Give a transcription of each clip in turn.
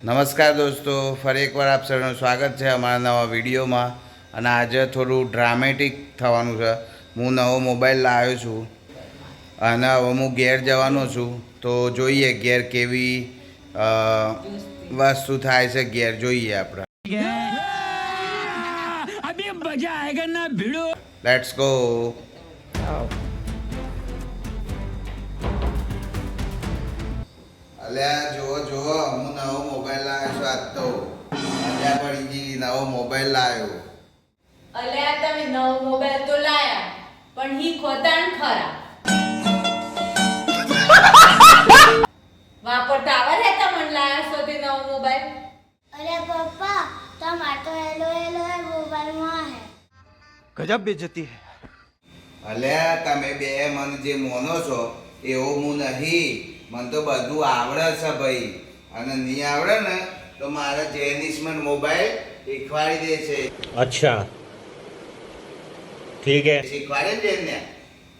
નમસ્કાર દોસ્તો, ફરી એકવાર આપ સૌનું સ્વાગત છે અમારા નવા વિડીયોમાં. અને આજે થોડું ડ્રામેટિક થવાનું છે. હું નવો મોબાઈલ લાવ્યો છું અને હવે હું ઘેર જવાનો છું. તો જોઈએ ઘેર કેવી વસ્તુ થાય છે. ઘેર જોઈએ આપણે. Let's go. અલ્યા જુઓ હું નવો મોબાઈલ લાવ્યો છું. આજ તો મજા પડી ગઈ. નવો મોબાઈલ લાવ્યો. અલ્યા તમે નવો મોબાઈલ તો લાયા પણ હી ખોતાણ ખરા વાપરતા આવડે તમને લાયા છો તે નવો મોબાઈલ. અરે પપ્પા તમાર તો હેલો હેલો હે મોબાઈલ માં હે ગજબ બેइज्जती है. અલ્યા તમે બે મને જે મોનો છો એવો હું નહીં. મને તો બધું આવડે છે ભાઈ. અને નહીં આવડે ને તો મારા જેનિસ મને મોબાઈલ શીખવાડી દે છે. अच्छा ठीक है. શીખવાડે ને જેને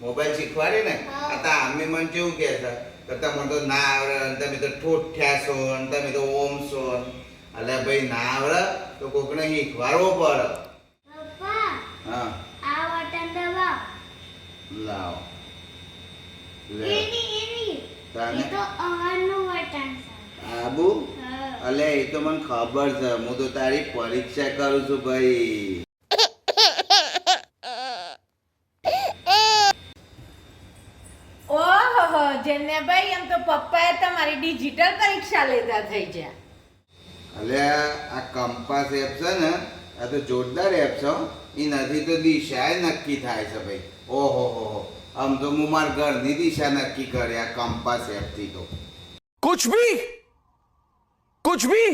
મોબાઈલ શીખવાડે ને. આ અમે મને કેવું કહે છે કે તમને તો ના આવડે અને તમે તો ઠોઠ્યા છો અને તમે તો ઓમ છો. અલ્યા ભાઈ ના આવડે તો કોકને શીખવાડવો પડે. પપ્પા હા આ બટન દબાવ લાવ લે એની તાને એ તો અવાજનું બટન છે. આબુ હા. અલે એ તો મને ખબર છે. હું તો તારી પરીક્ષા કરું છું ભાઈ. ઓહો જેને ભાઈ એમ તો પપ્પાએ તમારી ડિજિટલ પરીક્ષા લેતા થઈ ગયા. અલે આ કંપાસ એપ છે ને આ તો જોરદાર એપ છે. એ નથી તો દિશા નક્કી થાય છે ભાઈ. ઓહો હો આમ તો હું મારા ઘરની દિશા નક્કી કરે આ કંપાસ એપથી તો. कुछ भी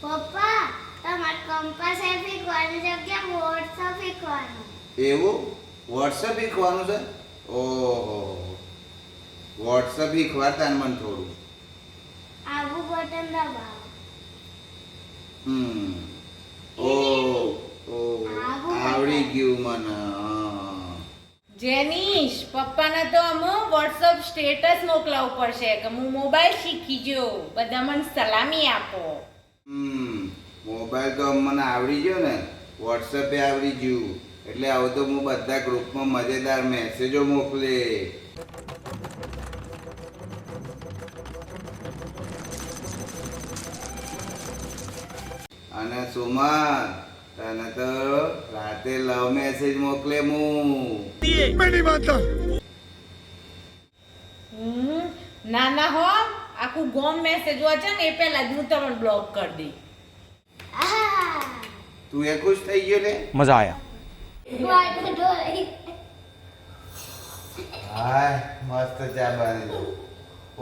પપ્પા તમાર કંપાસ એ શીખવાની જગ્યા વોટ્સઅપ શીખવાનું. એવું વોટ્સઅપ શીખવાનું છે. ઓહો વોટ્સઅપ શીખવાડતા ને મને થોડું. આવું બટન દબાવ ઓ આવડી ગયું મને. જેનીશ પપ્પાને તો અમો વોટ્સઅપ સ્ટેટસ મોકલાવવું પડશે કે હું મોબાઈલ શીખી ગયો, બધા મને સલામી આપો. મોબાઈલ તો મને આવડી ગયો ને. વોટ્સઅપે આવડી ગયું એટલે હવે તો હું બધા ગ્રુપમાં મજેદાર મેસેજો મોકલે. અને સુમન તને તો રાતે લવ મેસેજ મોકલે હું. ના ના હો આખું ગોમ મેસેજ વાંચે ને એ પહેલા જ હું તમને બ્લોક કરી દઈ. આહા તું એ ખુશ થઈ ગયો ને. मजा आया. બટન દોરી હાય મસ્ત ચા બની દો.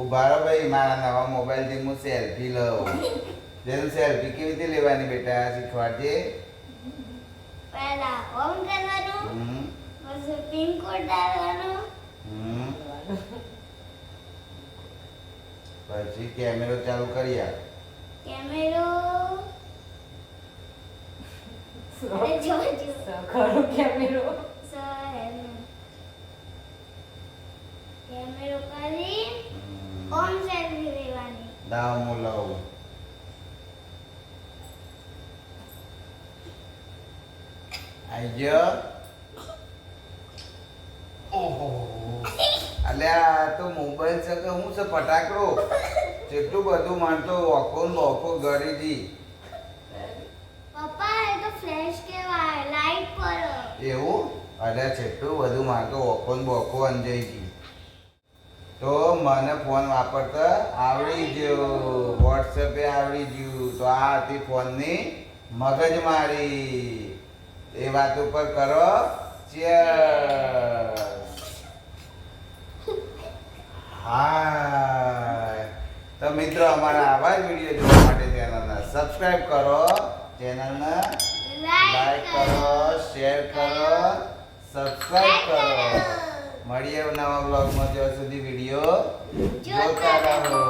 ઉભા રહો ભાઈ મારા નવા મોબાઈલથી હું સેલ્ફી લઉં. જેનું સેલ્ફી કેવી રીતે લેવાની બેટા શીખવાડજે. પહેલા ઓન કરવાનું હમ, પછી પિન કોડ ડાલવાનો હમ. પછી કેમેરો ચાલુ કરી આપ. કેમેરો અરે જોજો ખરો કેમેરો કેમેરો કરી ઓન સેલ્ફી લેવાની. દાવ હું લઉં. આઈ ગયો. ઓહો અલ્યા આ તો મોબાઈલ છે કે હું છે ફટાકડો. જેટલું બધું માનતો ઓખો ને ઓખો ગળી દી. પપ્પા એ તો ફ્લેશ કહેવાય લાઈટ પર. એવું અલ્યા જેટલું બધું મારતો ઓખો ને બોખો અંજાઈ ગઈ. તો મને ફોન વાપરતા આવડી ગયો. વોટ્સએપે આવડી ગયું. તો આ હતી ફોનની મગજમારી. એ વાત ઉપર કરો ચીયર્સ. હાય તો મિત્રો અમારા આવા જ વિડીયો જોવા માટે ચેનલને સબસ્ક્રાઇબ કરો. ચેનલને લાઈક કરો, શેર કરો, સબસ્ક્રાઇબ કરો. મળીએ નવા બ્લોગમાં. ત્યાં સુધી વિડીયો જોતા રહો.